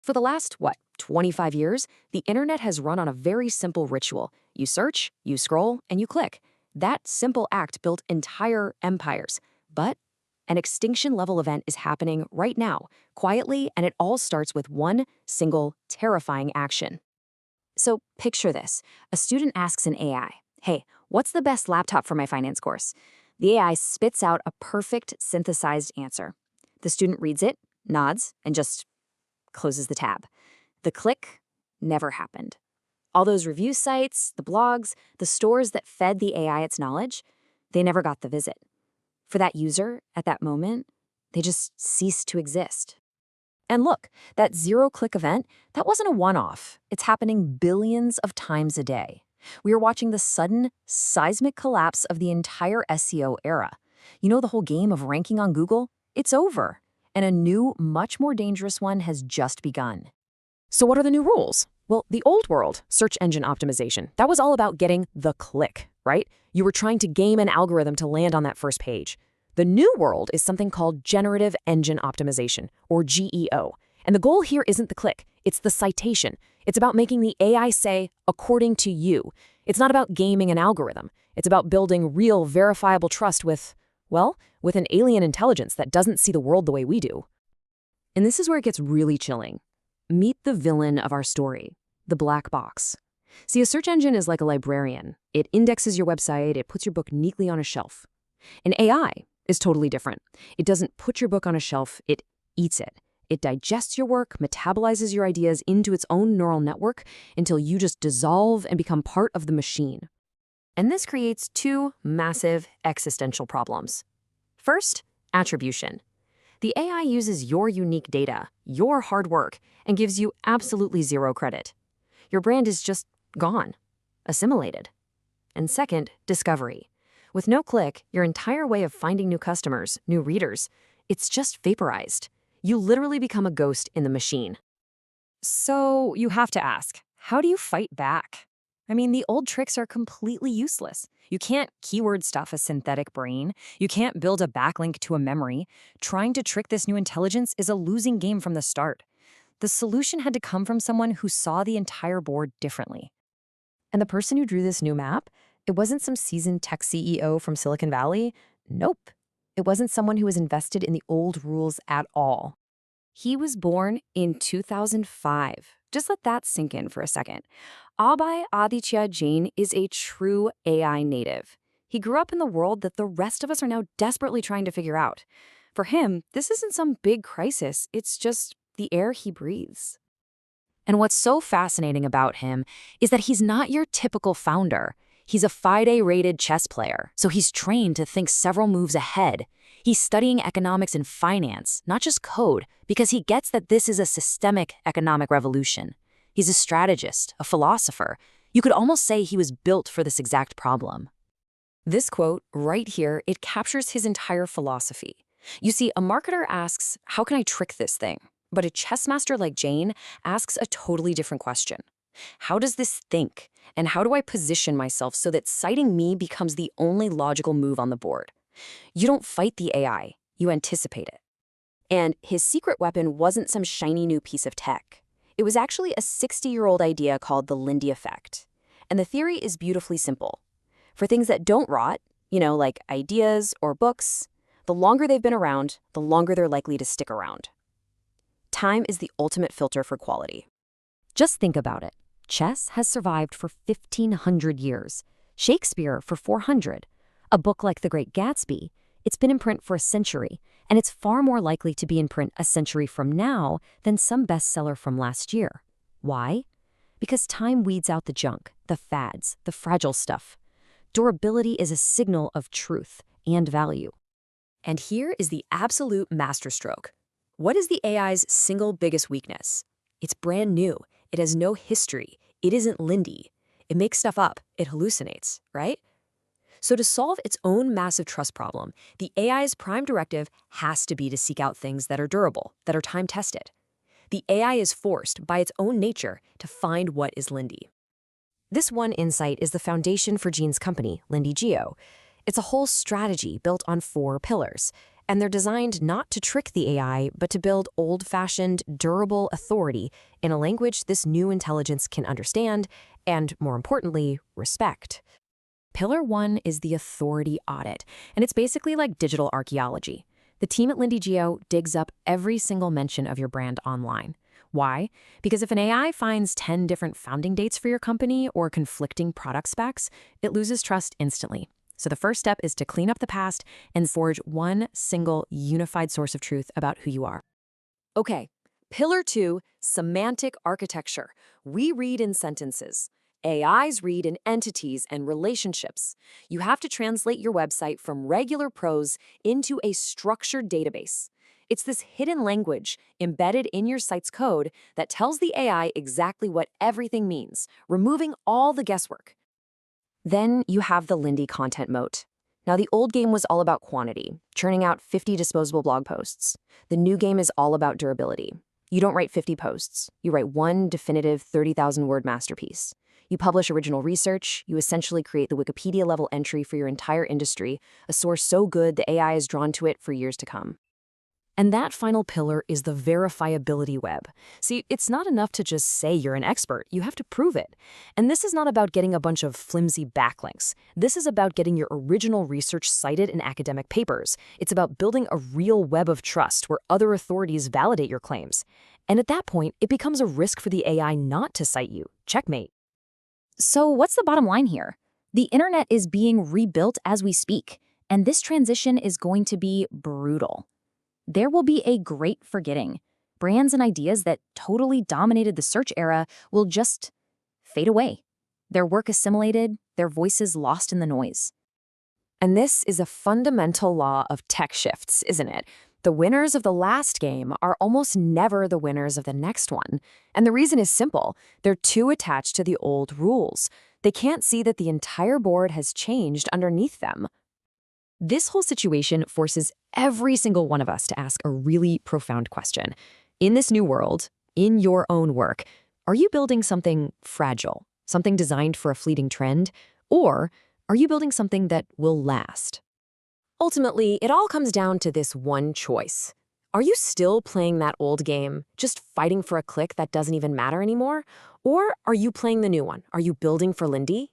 For the last, 25 years, the internet has run on a very simple ritual. You search, you scroll, and you click. That simple act built entire empires. But an extinction-level event is happening right now, quietly, and it all starts with one single, terrifying action. So picture this. A student asks an AI, "Hey, what's the best laptop for my finance course?" The AI spits out a perfect synthesized answer. The student reads it, nods, and just closes the tab. The click never happened. All those review sites, the blogs, the stores that fed the AI its knowledge, they never got the visit. For that user, at that moment, they just ceased to exist. And look, that zero-click event, that wasn't a one-off. It's happening billions of times a day. We are watching the sudden, seismic collapse of the entire SEO era. You know the whole game of ranking on Google? It's over. And a new, much more dangerous one has just begun. So what are the new rules? Well, the old world, search engine optimization, that was all about getting the click, right? You were trying to game an algorithm to land on that first page. The new world is something called Generative Engine Optimization, or GEO. And the goal here isn't the click, it's the citation. It's about making the AI say, according to you. It's not about gaming an algorithm. It's about building real, verifiable trust with an alien intelligence that doesn't see the world the way we do. And this is where it gets really chilling. Meet the villain of our story, the black box. See, a search engine is like a librarian. It indexes your website, it puts your book neatly on a shelf. An AI is totally different. It doesn't put your book on a shelf, it eats it. It digests your work, metabolizes your ideas into its own neural network until you just dissolve and become part of the machine. And this creates two massive existential problems. First, attribution. The AI uses your unique data, your hard work, and gives you absolutely zero credit. Your brand is just gone, assimilated. And second, discovery. With no click, your entire way of finding new customers, new readers, it's just vaporized. You literally become a ghost in the machine. So you have to ask, how do you fight back? I mean, the old tricks are completely useless. You can't keyword stuff a synthetic brain. You can't build a backlink to a memory. Trying to trick this new intelligence is a losing game from the start. The solution had to come from someone who saw the entire board differently. And the person who drew this new map, it wasn't some seasoned tech CEO from Silicon Valley. Nope. It wasn't someone who was invested in the old rules at all. He was born in 2005. Just let that sink in for a second. Abhay Aditya Jain is a true AI native. He grew up in the world that the rest of us are now desperately trying to figure out. For him, this isn't some big crisis, it's just the air he breathes. And what's so fascinating about him is that he's not your typical founder. He's a FIDE-rated chess player, so he's trained to think several moves ahead. He's studying economics and finance, not just code, because he gets that this is a systemic economic revolution. He's a strategist, a philosopher. You could almost say he was built for this exact problem. This quote right here, it captures his entire philosophy. You see, a marketer asks, how can I trick this thing? But a chess master like Jain asks a totally different question. How does this think? And how do I position myself so that citing me becomes the only logical move on the board? You don't fight the AI, you anticipate it. And his secret weapon wasn't some shiny new piece of tech. It was actually a 60-year-old idea called the Lindy Effect. And the theory is beautifully simple. For things that don't rot, like ideas or books, the longer they've been around, the longer they're likely to stick around. Time is the ultimate filter for quality. Just think about it. Chess has survived for 1,500 years, Shakespeare for 400. A book like The Great Gatsby, it's been in print for a century, and it's far more likely to be in print a century from now than some bestseller from last year. Why? Because time weeds out the junk, the fads, the fragile stuff. Durability is a signal of truth and value. And here is the absolute masterstroke. What is the AI's single biggest weakness? It's brand new. It has no history. It isn't Lindy. It makes stuff up. It hallucinates, right? So to solve its own massive trust problem, the AI's prime directive has to be to seek out things that are durable, that are time-tested. The AI is forced, by its own nature, to find what is Lindy. This one insight is the foundation for Jain's company, Lindy GEO. It's a whole strategy built on 4 pillars: And they're designed not to trick the AI, but to build old-fashioned, durable authority in a language this new intelligence can understand and, more importantly, respect. Pillar 1 is the authority audit, and it's basically like digital archaeology. The team at Lindy GEO digs up every single mention of your brand online. Why? Because if an AI finds 10 different founding dates for your company or conflicting product specs, it loses trust instantly. So the first step is to clean up the past and forge one single unified source of truth about who you are. Okay, Pillar 2, semantic architecture. We read in sentences. AIs read in entities and relationships. You have to translate your website from regular prose into a structured database. It's this hidden language embedded in your site's code that tells the AI exactly what everything means, removing all the guesswork. Then you have the Lindy content moat. Now, the old game was all about quantity, churning out 50 disposable blog posts. The new game is all about durability. You don't write 50 posts. You write one definitive 30,000-word masterpiece. You publish original research. You essentially create the Wikipedia-level entry for your entire industry, a source so good the AI is drawn to it for years to come. And that final pillar is the verifiability web. See, it's not enough to just say you're an expert. You have to prove it. And this is not about getting a bunch of flimsy backlinks. This is about getting your original research cited in academic papers. It's about building a real web of trust where other authorities validate your claims. And at that point, it becomes a risk for the AI not to cite you. Checkmate. So what's the bottom line here? The internet is being rebuilt as we speak, and this transition is going to be brutal. There will be a great forgetting. Brands and ideas that totally dominated the search era will just fade away. Their work assimilated, their voices lost in the noise. And this is a fundamental law of tech shifts, isn't it? The winners of the last game are almost never the winners of the next one. And the reason is simple. They're too attached to the old rules. They can't see that the entire board has changed underneath them. This whole situation forces every single one of us to ask a really profound question. In this new world, in your own work, are you building something fragile, something designed for a fleeting trend, or are you building something that will last? Ultimately, it all comes down to this one choice. Are you still playing that old game, just fighting for a click that doesn't even matter anymore? Or are you playing the new one? Are you building for Lindy?